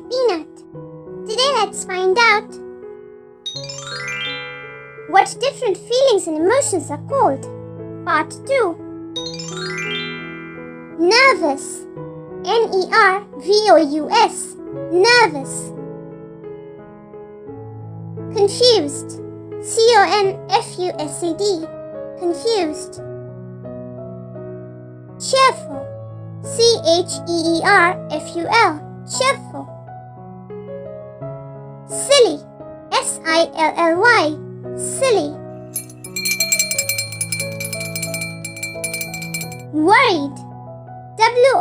Peanut. Today let's find out what different feelings and emotions are called. Part 2. Nervous. Nervous. Nervous. Confused. Confused. Confused. Cheerful. Cheerful. Cheerful. Silly. Silly. Silly. Worried.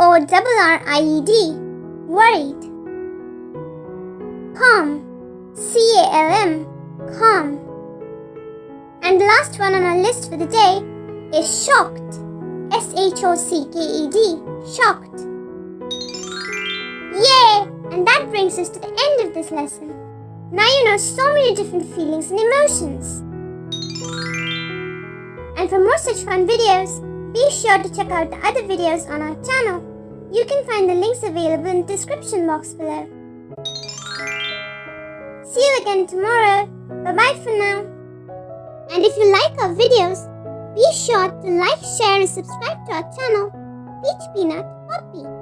Worried. Worried. Calm. Calm. And the last one on our list for the day is shocked. Shocked. Yay! And that brings us to the end of this lesson. Now you know so many different feelings and emotions. And for more such fun videos, be sure to check out the other videos on our channel. You can find the links available in the description box below. See you again tomorrow. Bye-bye for now. And if you like our videos, be sure to like, share and subscribe to our channel, Peach Peanut Poppy.